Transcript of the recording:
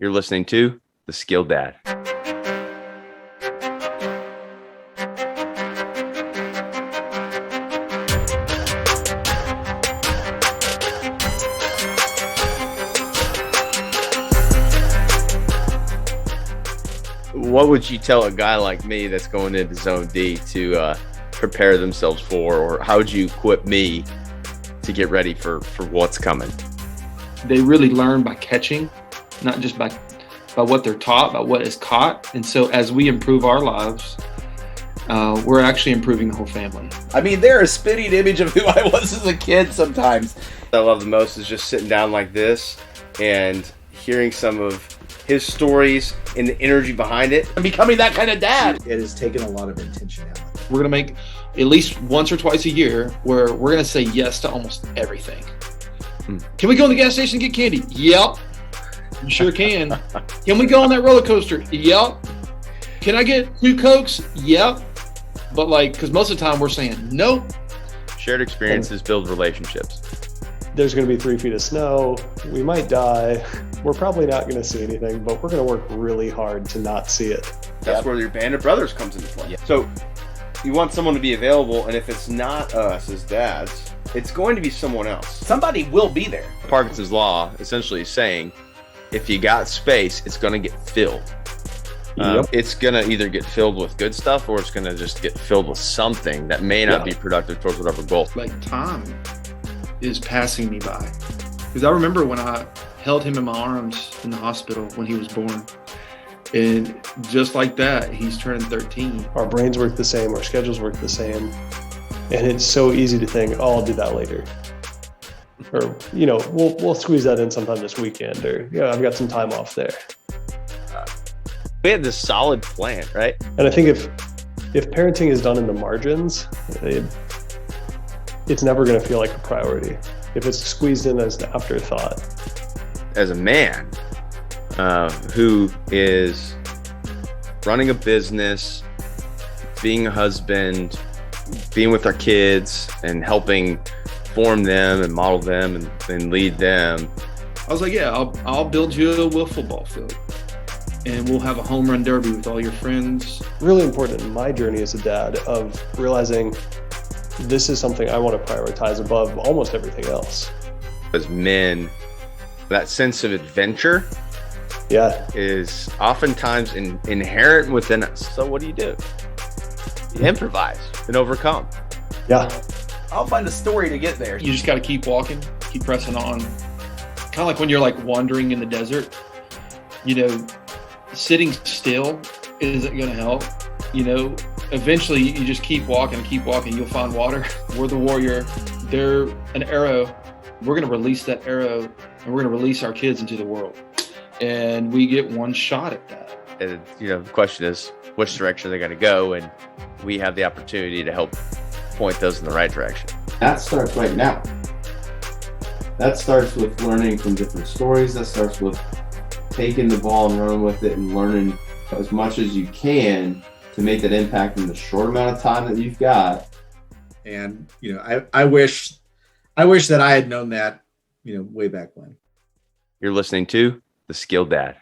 You're listening to The Skilled Dad. What would you tell a guy like me that's going into Zone D to prepare themselves for, or how would you equip me to get ready for what's coming? They really learn by catching, not just by what they're taught, by what is caught. And so as we improve our lives, we're actually improving the whole family. I mean, they're a spitting image of who I was as a kid sometimes. What I love the most is just sitting down like this and hearing some of his stories and the energy behind it. I'm becoming that kind of dad. It has taken a lot of intentionality. We're going to make at least once or twice a year where we're going to say yes to almost everything. Can we go in the gas station and get candy? Yep. You sure can. Can we go on that roller coaster? Yep. Can I get 2 Cokes? Yep. But because most of the time we're saying nope. Shared experiences build relationships. There's going to be 3 feet of snow. We might die. We're probably not going to see anything, but we're going to work really hard to not see it. That's where your band of brothers comes into play. So you want someone to be available, and if it's not us as dads, it's going to be someone else. Somebody will be there. Parkinson's law essentially is saying if you got space, it's going to get filled. It's going to either get filled with good stuff, or it's going to just get filled with something that may not be productive towards whatever goal. Time is passing me by. Because I remember when I held him in my arms in the hospital when he was born. And just like that, he's turning 13. Our brains work the same, our schedules work the same. And it's so easy to think, oh, I'll do that later. Or, we'll squeeze that in sometime this weekend, or, I've got some time off there. We had this solid plan, right? And I think if parenting is done in the margins, it's never going to feel like a priority. If it's squeezed in as an afterthought. As a man who is running a business, being a husband, being with our kids and helping form them and model them and lead them. I was like, I'll build you a wiffle ball field and we'll have a home run derby with all your friends. Really important in my journey as a dad of realizing this is something I want to prioritize above almost everything else. As men, that sense of adventure is oftentimes inherent within us. So what do? You improvise and overcome. Yeah. I'll find a story to get there. You just got to keep walking, keep pressing on. Kind of like when you're wandering in the desert, sitting still isn't going to help. Eventually you just keep walking, you'll find water. We're the warrior. They're an arrow. We're going to release that arrow and we're going to release our kids into the world. And we get one shot at that. And, the question is, which direction they're going to go? And we have the opportunity to help point those in the right direction. That starts right now. That starts with learning from different stories. That starts with taking the ball and running with it and learning as much as you can to make that impact in the short amount of time that you've got. And, I wish that I had known that, way back when. You're listening to The Skilled Dad.